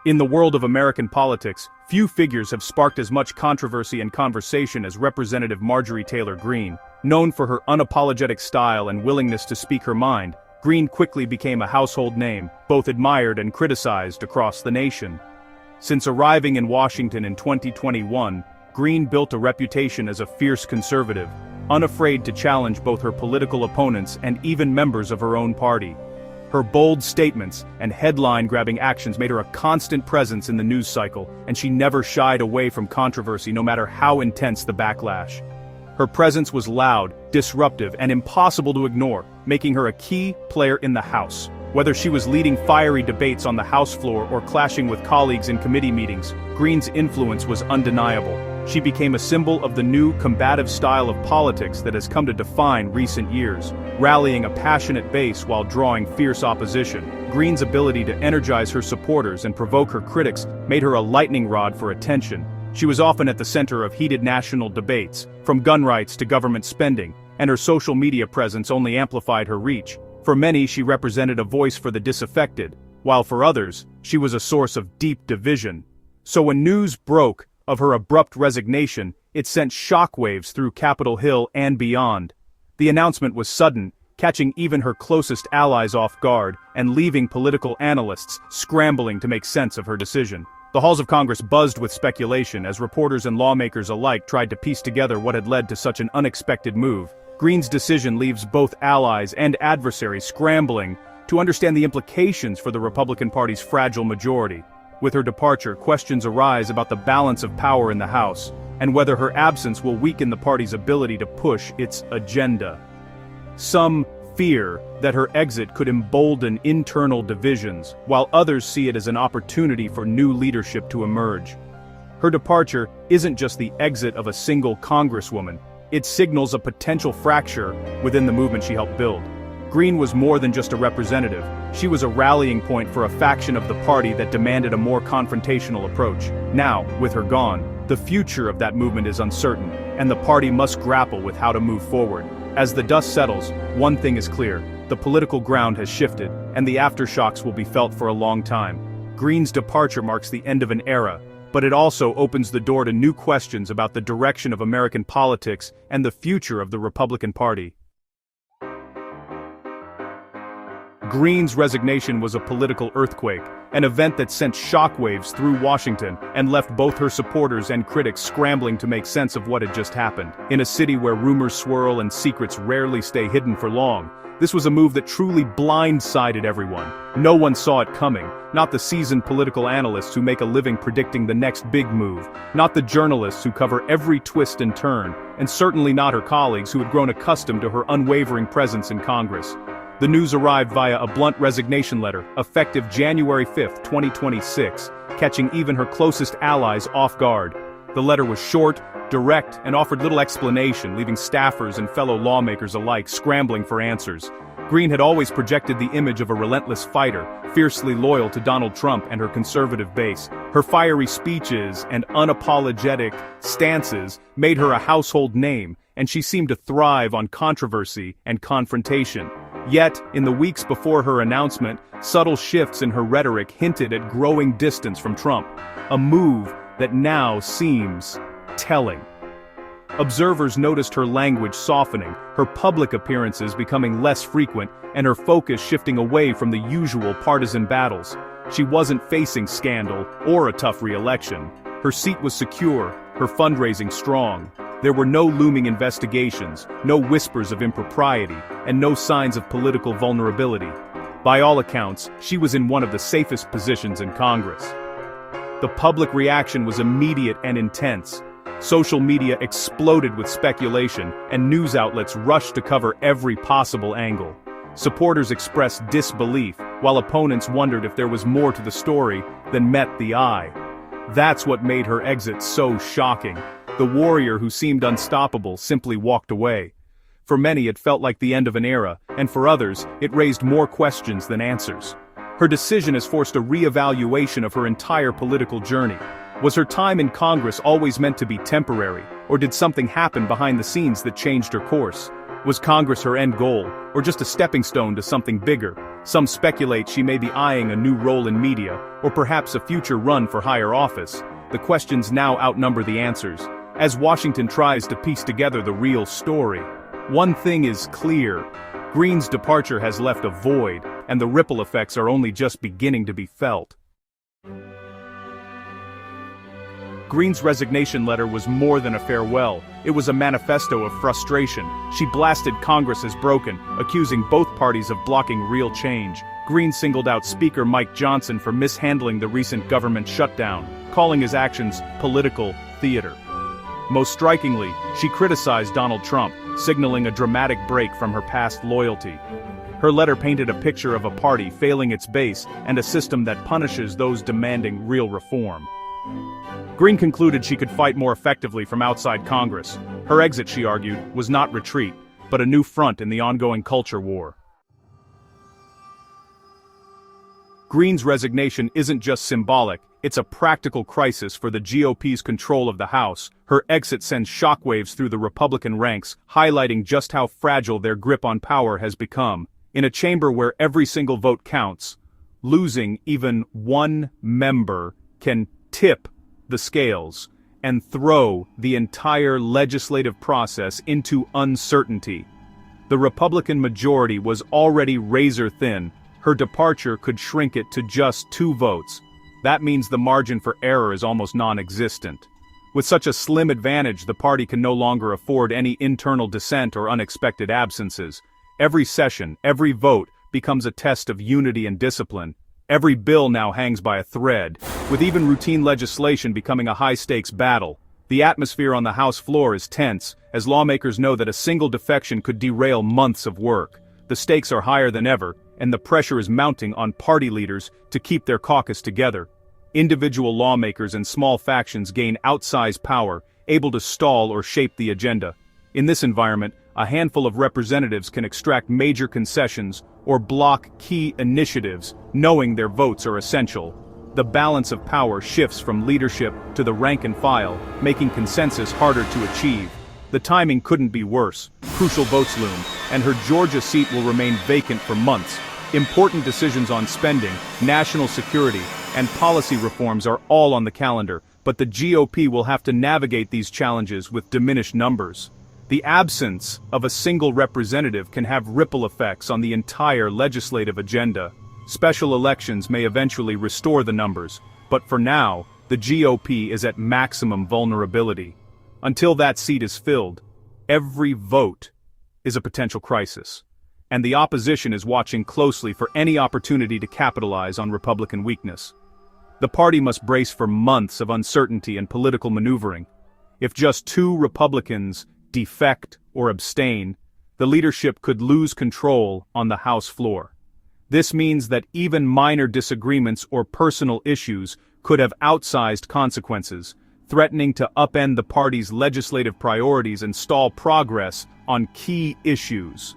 In the world of American politics, few figures have sparked as much controversy and conversation as Representative Marjorie Taylor Greene. Known for her unapologetic style and willingness to speak her mind, Greene quickly became a household name, both admired and criticized across the nation. Since arriving in Washington in 2021, Greene built a reputation as a fierce conservative, unafraid to challenge both her political opponents and even members of her own party. Her bold statements and headline-grabbing actions made her a constant presence in the news cycle, and she never shied away from controversy no matter how intense the backlash. Her presence was loud, disruptive, and impossible to ignore, making her a key player in the House. Whether she was leading fiery debates on the House floor or clashing with colleagues in committee meetings, Greene's influence was undeniable. She became a symbol of the new, combative style of politics that has come to define recent years, rallying a passionate base while drawing fierce opposition. Greene's ability to energize her supporters and provoke her critics made her a lightning rod for attention. She was often at the center of heated national debates, from gun rights to government spending, and her social media presence only amplified her reach. For many, she represented a voice for the disaffected, while for others, she was a source of deep division. So when news broke of her abrupt resignation, it sent shockwaves through Capitol Hill and beyond. The announcement was sudden, catching even her closest allies off guard and leaving political analysts scrambling to make sense of her decision. The halls of Congress buzzed with speculation as reporters and lawmakers alike tried to piece together what had led to such an unexpected move. Greene's decision leaves both allies and adversaries scrambling to understand the implications for the Republican Party's fragile majority. With her departure, questions arise about the balance of power in the House, and whether her absence will weaken the party's ability to push its agenda. Some fear that her exit could embolden internal divisions, while others see it as an opportunity for new leadership to emerge. Her departure isn't just the exit of a single congresswoman, it signals a potential fracture within the movement she helped build. Greene was more than just a representative. She was a rallying point for a faction of the party that demanded a more confrontational approach. Now, with her gone, the future of that movement is uncertain, and the party must grapple with how to move forward. As the dust settles, one thing is clear: the political ground has shifted, and the aftershocks will be felt for a long time. Greene's departure marks the end of an era, but it also opens the door to new questions about the direction of American politics and the future of the Republican Party. Greene's resignation was a political earthquake, an event that sent shockwaves through Washington and left both her supporters and critics scrambling to make sense of what had just happened. In a city where rumors swirl and secrets rarely stay hidden for long, this was a move that truly blindsided everyone. No one saw it coming, not the seasoned political analysts who make a living predicting the next big move, not the journalists who cover every twist and turn, and certainly not her colleagues who had grown accustomed to her unwavering presence in Congress. The news arrived via a blunt resignation letter, effective January 5, 2026, catching even her closest allies off guard. The letter was short, direct, and offered little explanation, leaving staffers and fellow lawmakers alike scrambling for answers. Greene had always projected the image of a relentless fighter, fiercely loyal to Donald Trump and her conservative base. Her fiery speeches and unapologetic stances made her a household name, and she seemed to thrive on controversy and confrontation. Yet, in the weeks before her announcement, subtle shifts in her rhetoric hinted at growing distance from Trump, a move that now seems telling. Observers noticed her language softening, her public appearances becoming less frequent, and her focus shifting away from the usual partisan battles. She wasn't facing scandal or a tough re-election. Her seat was secure, her fundraising strong. There were no looming investigations, no whispers of impropriety, and no signs of political vulnerability. By all accounts, she was in one of the safest positions in Congress. The public reaction was immediate and intense. Social media exploded with speculation, and news outlets rushed to cover every possible angle. Supporters expressed disbelief, while opponents wondered if there was more to the story than met the eye. That's what made her exit so shocking. The warrior who seemed unstoppable simply walked away. For many, it felt like the end of an era, and for others, it raised more questions than answers. Her decision has forced a re-evaluation of her entire political journey. Was her time in Congress always meant to be temporary, or did something happen behind the scenes that changed her course? Was Congress her end goal, or just a stepping stone to something bigger? Some speculate she may be eyeing a new role in media, or perhaps a future run for higher office. The questions now outnumber the answers, as Washington tries to piece together the real story. One thing is clear: Greene's departure has left a void, and the ripple effects are only just beginning to be felt. Greene's resignation letter was more than a farewell. It was a manifesto of frustration. She blasted Congress as broken, accusing both parties of blocking real change. Greene singled out Speaker Mike Johnson for mishandling the recent government shutdown, calling his actions political theater. Most strikingly, she criticized Donald Trump, signaling a dramatic break from her past loyalty. Her letter painted a picture of a party failing its base and a system that punishes those demanding real reform. Greene concluded she could fight more effectively from outside Congress. Her exit, she argued, was not retreat, but a new front in the ongoing culture war. Greene's resignation isn't just symbolic, it's a practical crisis for the GOP's control of the House. Her exit sends shockwaves through the Republican ranks, highlighting just how fragile their grip on power has become. In a chamber where every single vote counts, losing even one member can tip the scales and throw the entire legislative process into uncertainty. The Republican majority was already razor thin. Her departure could shrink it to just 2 votes. That means the margin for error is almost non-existent. With such a slim advantage, the party can no longer afford any internal dissent or unexpected absences. Every session, every vote, becomes a test of unity and discipline. Every bill now hangs by a thread, with even routine legislation becoming a high-stakes battle. The atmosphere on the House floor is tense, as lawmakers know that a single defection could derail months of work. The stakes are higher than ever, and the pressure is mounting on party leaders to keep their caucus together. Individual lawmakers and small factions gain outsized power, able to stall or shape the agenda. In this environment, a handful of representatives can extract major concessions or block key initiatives, knowing their votes are essential. The balance of power shifts from leadership to the rank and file, making consensus harder to achieve. The timing couldn't be worse. Crucial votes loom, and her Georgia seat will remain vacant for months. Important decisions on spending, national security, and policy reforms are all on the calendar, but the GOP will have to navigate these challenges with diminished numbers. The absence of a single representative can have ripple effects on the entire legislative agenda. Special elections may eventually restore the numbers, but for now, the GOP is at maximum vulnerability. Until that seat is filled, every vote is a potential crisis, and the opposition is watching closely for any opportunity to capitalize on Republican weakness. The party must brace for months of uncertainty and political maneuvering. If just 2 Republicans defect or abstain, the leadership could lose control on the House floor. This means that even minor disagreements or personal issues could have outsized consequences, threatening to upend the party's legislative priorities and stall progress on key issues.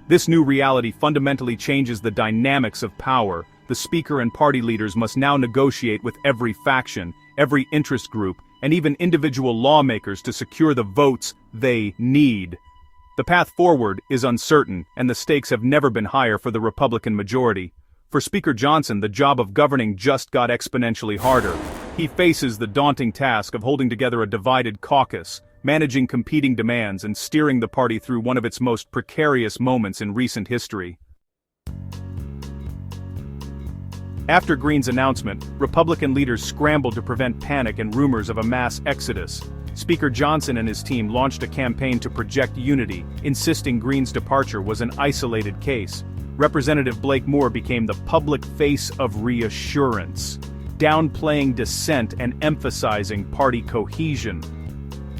This new reality fundamentally changes the dynamics of power. The speaker and party leaders must now negotiate with every faction, every interest group, and even individual lawmakers to secure the votes they need. The path forward is uncertain, and the stakes have never been higher for the Republican majority. For Speaker Johnson, the job of governing just got exponentially harder. He faces the daunting task of holding together a divided caucus, managing competing demands, and steering the party through one of its most precarious moments in recent history. After Greene's announcement, Republican leaders scrambled to prevent panic and rumors of a mass exodus. Speaker Johnson and his team launched a campaign to project unity, insisting Greene's departure was an isolated case. Representative Blake Moore became the public face of reassurance, downplaying dissent and emphasizing party cohesion.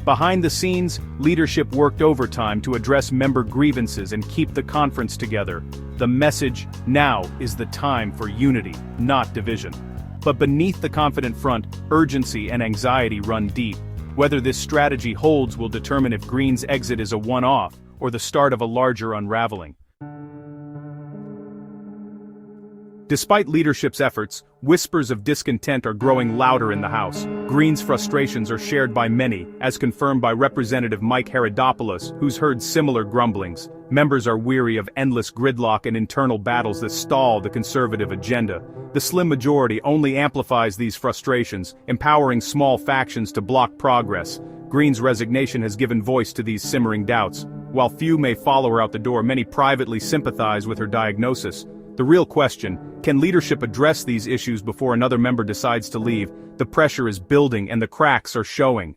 Behind the scenes, leadership worked overtime to address member grievances and keep the conference together. The message: now is the time for unity, not division. But beneath the confident front, urgency and anxiety run deep. Whether this strategy holds will determine if Greene's exit is a one-off or the start of a larger unraveling. Despite leadership's efforts, whispers of discontent are growing louder in the House. Greene's frustrations are shared by many, as confirmed by Representative Mike Herodopoulos, who's heard similar grumblings. Members are weary of endless gridlock and internal battles that stall the conservative agenda. The slim majority only amplifies these frustrations, empowering small factions to block progress. Greene's resignation has given voice to these simmering doubts. While few may follow her out the door, many privately sympathize with her diagnosis. The real question, can leadership address these issues before another member decides to leave? The pressure is building and the cracks are showing.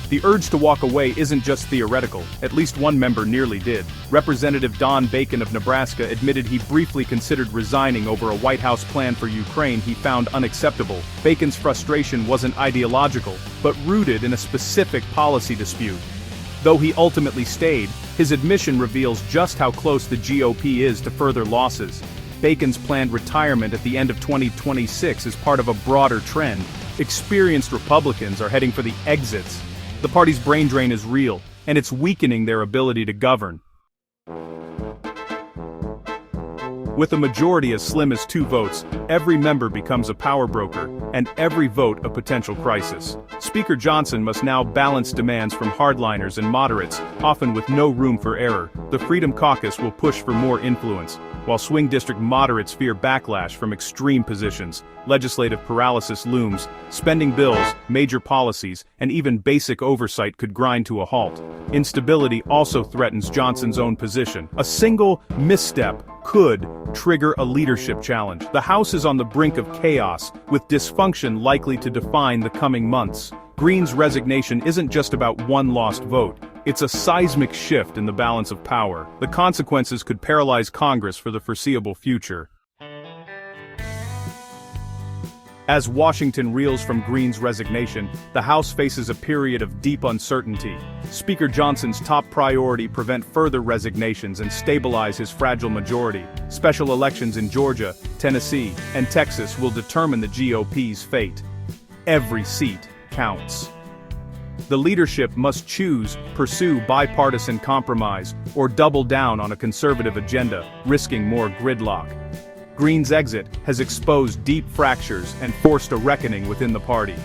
The urge to walk away isn't just theoretical, at least one member nearly did. Representative Don Bacon of Nebraska admitted he briefly considered resigning over a White House plan for Ukraine he found unacceptable. Bacon's frustration wasn't ideological, but rooted in a specific policy dispute. Though he ultimately stayed, his admission reveals just how close the GOP is to further losses. Bacon's planned retirement at the end of 2026 is part of a broader trend. Experienced Republicans are heading for the exits. The party's brain drain is real, and it's weakening their ability to govern. With a majority as slim as 2 votes, every member becomes a power broker, and every vote a potential crisis. Speaker Johnson must now balance demands from hardliners and moderates, often with no room for error. The Freedom Caucus will push for more influence, while swing district moderates fear backlash from extreme positions. Legislative paralysis looms. Spending bills, major policies, and even basic oversight could grind to a halt. Instability also threatens Johnson's own position. A single misstep could trigger a leadership challenge. The House is on the brink of chaos, with dysfunction likely to define the coming months. Greene's resignation isn't just about one lost vote. It's a seismic shift in the balance of power. The consequences could paralyze Congress for the foreseeable future. As Washington reels from Greene's resignation, the House faces a period of deep uncertainty. Speaker Johnson's top priority: prevent further resignations and stabilize his fragile majority. Special elections in Georgia, Tennessee, and Texas will determine the GOP's fate. Every seat counts. The leadership must choose, pursue bipartisan compromise, or double down on a conservative agenda, risking more gridlock. Greene's exit has exposed deep fractures and forced a reckoning within the party.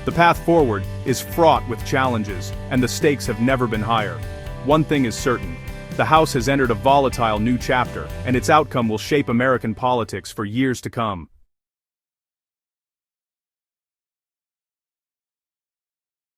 The path forward is fraught with challenges, and the stakes have never been higher. One thing is certain: the House has entered a volatile new chapter, and its outcome will shape American politics for years to come.